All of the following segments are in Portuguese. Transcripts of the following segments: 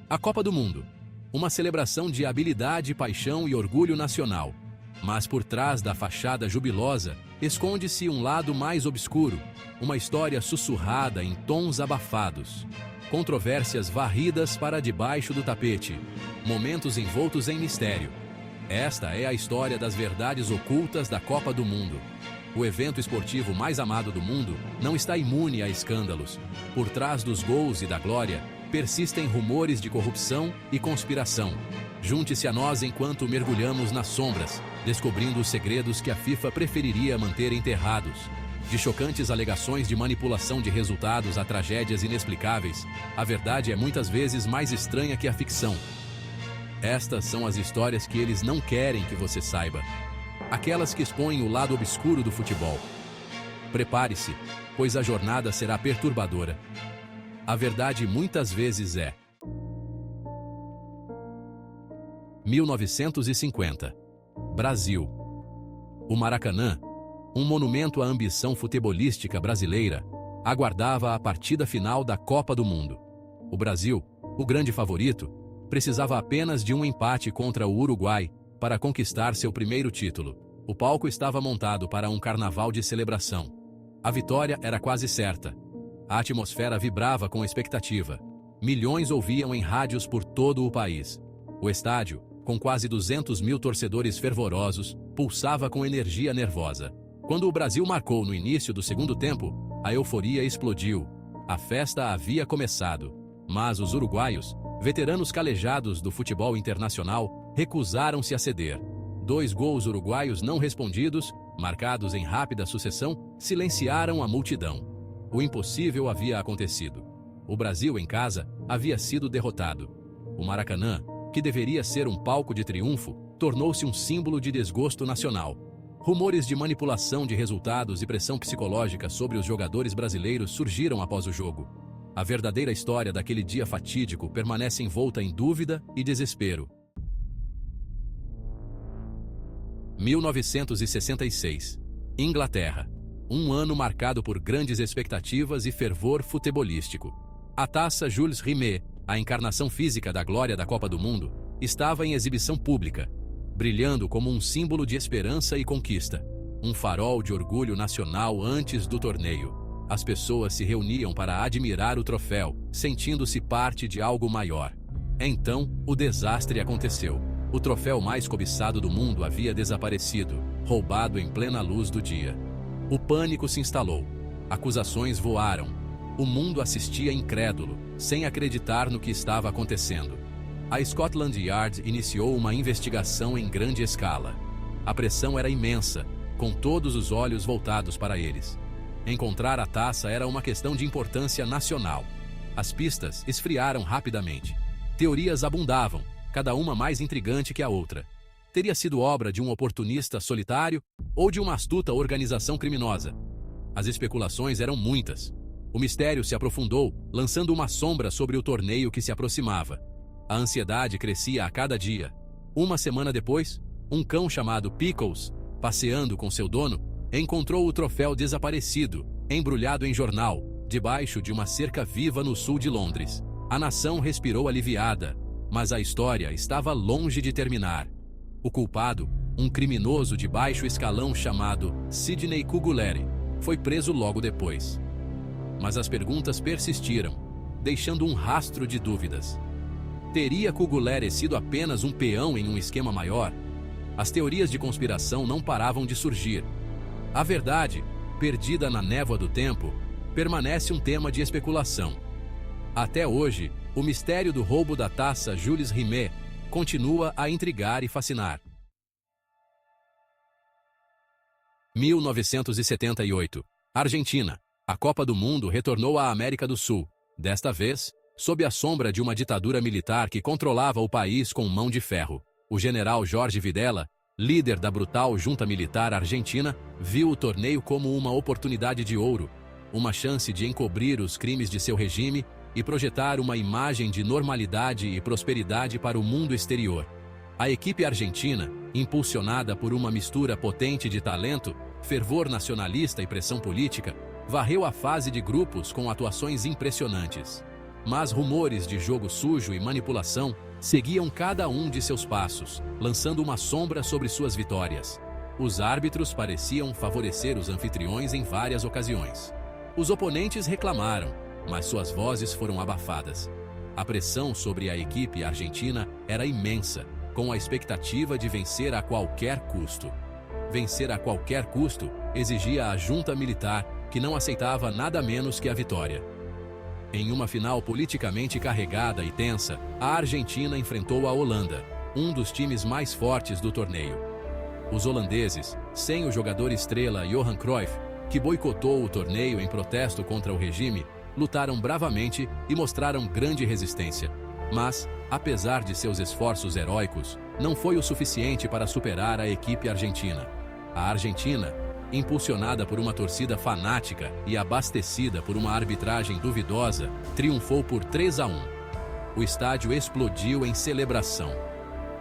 A Copa do Mundo. Uma celebração de habilidade, paixão e orgulho nacional. Mas por trás da fachada jubilosa, esconde-se um lado mais obscuro, uma história sussurrada em tons abafados. Controvérsias varridas para debaixo do tapete. Momentos envoltos em mistério. Esta é a história das verdades ocultas da Copa do Mundo. O evento esportivo mais amado do mundo não está imune a escândalos. Por trás dos gols e da glória, persistem rumores de corrupção e conspiração. Junte-se a nós enquanto mergulhamos nas sombras, descobrindo os segredos que a FIFA preferiria manter enterrados. De chocantes alegações de manipulação de resultados a tragédias inexplicáveis, a verdade é muitas vezes mais estranha que a ficção. Estas são as histórias que eles não querem que você saiba. Aquelas que expõem o lado obscuro do futebol. Prepare-se, pois a jornada será perturbadora. A verdade muitas vezes é 1950. Brasil. O Maracanã, um monumento à ambição futebolística brasileira, aguardava a partida final da Copa do Mundo. O Brasil, o grande favorito, precisava apenas de um empate contra o Uruguai para conquistar seu primeiro título. O palco estava montado para um carnaval de celebração. A vitória era quase certa. A atmosfera vibrava com expectativa. Milhões ouviam em rádios por todo o país. O estádio, com quase 200 mil torcedores fervorosos, pulsava com energia nervosa. Quando o Brasil marcou no início do segundo tempo, a euforia explodiu. A festa havia começado. Mas os uruguaios, veteranos calejados do futebol internacional, recusaram-se a ceder. 2 gols uruguaios não respondidos, marcados em rápida sucessão, silenciaram a multidão. O impossível havia acontecido. O Brasil em casa havia sido derrotado. O Maracanã, que deveria ser um palco de triunfo, tornou-se um símbolo de desgosto nacional. Rumores de manipulação de resultados e pressão psicológica sobre os jogadores brasileiros surgiram após o jogo. A verdadeira história daquele dia fatídico permanece envolta em dúvida e desespero. 1966. Inglaterra. Um ano marcado por grandes expectativas e fervor futebolístico. A taça Jules Rimet, a encarnação física da glória da Copa do Mundo, estava em exibição pública, brilhando como um símbolo de esperança e conquista. Um farol de orgulho nacional antes do torneio. As pessoas se reuniam para admirar o troféu, sentindo-se parte de algo maior. Então, o desastre aconteceu. O troféu mais cobiçado do mundo havia desaparecido, roubado em plena luz do dia. O pânico se instalou. Acusações voaram. O mundo assistia incrédulo, sem acreditar no que estava acontecendo. A Scotland Yard iniciou uma investigação em grande escala. A pressão era imensa, com todos os olhos voltados para eles. Encontrar a taça era uma questão de importância nacional. As pistas esfriaram rapidamente. Teorias abundavam, cada uma mais intrigante que a outra. Teria sido obra de um oportunista solitário ou de uma astuta organização criminosa? As especulações eram muitas. O mistério se aprofundou, lançando uma sombra sobre o torneio que se aproximava. A ansiedade crescia a cada dia. Uma semana depois, um cão chamado Pickles, passeando com seu dono, encontrou o troféu desaparecido, embrulhado em jornal, debaixo de uma cerca viva no sul de Londres. A nação respirou aliviada, mas a história estava longe de terminar. O culpado, um criminoso de baixo escalão chamado Sidney Kuguleri, foi preso logo depois. Mas as perguntas persistiram, deixando um rastro de dúvidas. Teria Kuguleri sido apenas um peão em um esquema maior? As teorias de conspiração não paravam de surgir. A verdade, perdida na névoa do tempo, permanece um tema de especulação. Até hoje, o mistério do roubo da taça Jules Rimet continua a intrigar e fascinar. 1978. Argentina. A Copa do Mundo retornou à América do Sul, desta vez, sob a sombra de uma ditadura militar que controlava o país com mão de ferro. O general Jorge Videla, líder da brutal junta militar argentina, viu o torneio como uma oportunidade de ouro, uma chance de encobrir os crimes de seu regime e projetar uma imagem de normalidade e prosperidade para o mundo exterior. A equipe argentina, impulsionada por uma mistura potente de talento, fervor nacionalista e pressão política, varreu a fase de grupos com atuações impressionantes. Mas rumores de jogo sujo e manipulação seguiam cada um de seus passos, lançando uma sombra sobre suas vitórias. Os árbitros pareciam favorecer os anfitriões em várias ocasiões. Os oponentes reclamaram, mas suas vozes foram abafadas. A pressão sobre a equipe argentina era imensa, com a expectativa de vencer a qualquer custo. Vencer a qualquer custo exigia a junta militar, que não aceitava nada menos que a vitória. Em uma final politicamente carregada e tensa, a Argentina enfrentou a Holanda, um dos times mais fortes do torneio. Os holandeses, sem o jogador estrela Johan Cruyff, que boicotou o torneio em protesto contra o regime, lutaram bravamente e mostraram grande resistência. Mas, apesar de seus esforços heróicos, não foi o suficiente para superar a equipe argentina. A Argentina, impulsionada por uma torcida fanática e abastecida por uma arbitragem duvidosa, triunfou por 3-1. O estádio explodiu em celebração.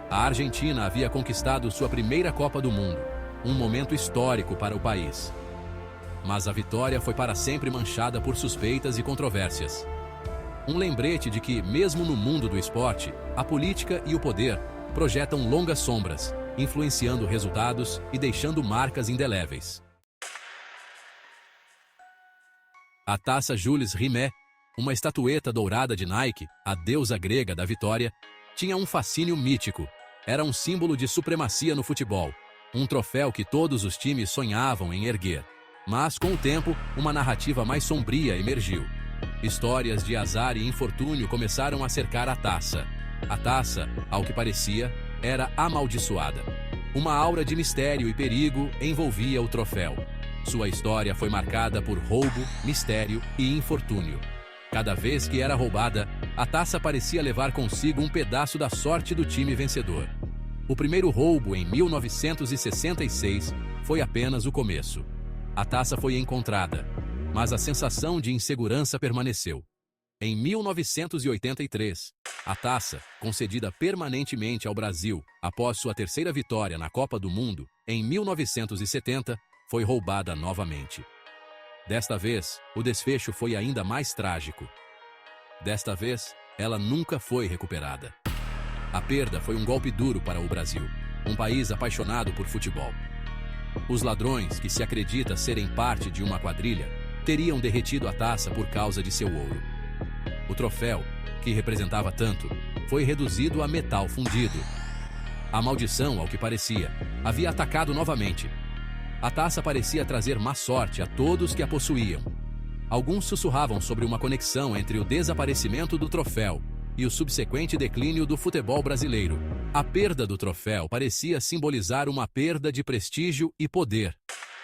A Argentina havia conquistado sua primeira Copa do Mundo, um momento histórico para o país. Mas a vitória foi para sempre manchada por suspeitas e controvérsias. Um lembrete de que, mesmo no mundo do esporte, a política e o poder projetam longas sombras, influenciando resultados e deixando marcas indeléveis. A taça Jules Rimet, uma estatueta dourada de Nike, a deusa grega da vitória, tinha um fascínio mítico. Era um símbolo de supremacia no futebol, um troféu que todos os times sonhavam em erguer. Mas, com o tempo, uma narrativa mais sombria emergiu. Histórias de azar e infortúnio começaram a cercar a taça. A taça, ao que parecia, era amaldiçoada. Uma aura de mistério e perigo envolvia o troféu. Sua história foi marcada por roubo, mistério e infortúnio. Cada vez que era roubada, a taça parecia levar consigo um pedaço da sorte do time vencedor. O primeiro roubo, em 1966, foi apenas o começo. A taça foi encontrada, mas a sensação de insegurança permaneceu. Em 1983, a taça, concedida permanentemente ao Brasil após sua terceira vitória na Copa do Mundo, em 1970, foi roubada novamente. Desta vez, o desfecho foi ainda mais trágico. Desta vez, ela nunca foi recuperada. A perda foi um golpe duro para o Brasil, um país apaixonado por futebol. Os ladrões, que se acredita serem parte de uma quadrilha, teriam derretido a taça por causa de seu ouro. O troféu, que representava tanto, foi reduzido a metal fundido. A maldição, ao que parecia, havia atacado novamente. A taça parecia trazer má sorte a todos que a possuíam. Alguns sussurravam sobre uma conexão entre o desaparecimento do troféu e o subsequente declínio do futebol brasileiro. A perda do troféu parecia simbolizar uma perda de prestígio e poder.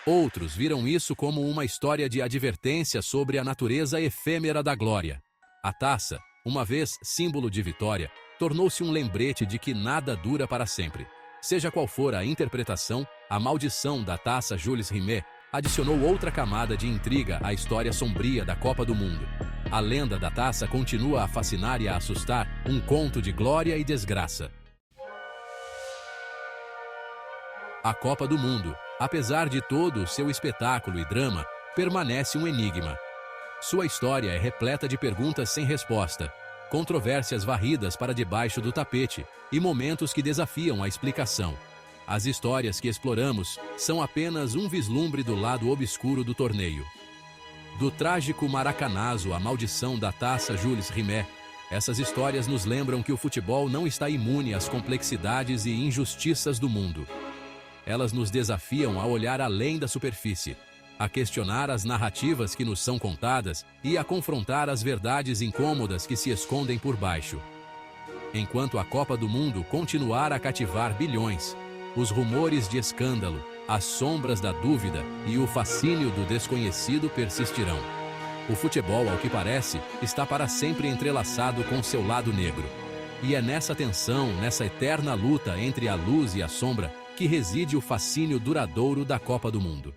Outros viram isso como uma história de advertência sobre a natureza efêmera da glória. A taça, uma vez símbolo de vitória, tornou-se um lembrete de que nada dura para sempre. Seja qual for a interpretação, a maldição da taça Jules Rimet adicionou outra camada de intriga à história sombria da Copa do Mundo. A lenda da taça continua a fascinar e a assustar, um conto de glória e desgraça. A Copa do Mundo, apesar de todo o seu espetáculo e drama, permanece um enigma. Sua história é repleta de perguntas sem resposta, controvérsias varridas para debaixo do tapete e momentos que desafiam a explicação. As histórias que exploramos são apenas um vislumbre do lado obscuro do torneio. Do trágico maracanazo à maldição da taça Jules Rimet, essas histórias nos lembram que o futebol não está imune às complexidades e injustiças do mundo. Elas nos desafiam a olhar além da superfície, a questionar as narrativas que nos são contadas e a confrontar as verdades incômodas que se escondem por baixo. Enquanto a Copa do Mundo continuar a cativar bilhões, os rumores de escândalo, as sombras da dúvida e o fascínio do desconhecido persistirão. O futebol, ao que parece, está para sempre entrelaçado com seu lado negro. E é nessa tensão, nessa eterna luta entre a luz e a sombra, que reside o fascínio duradouro da Copa do Mundo.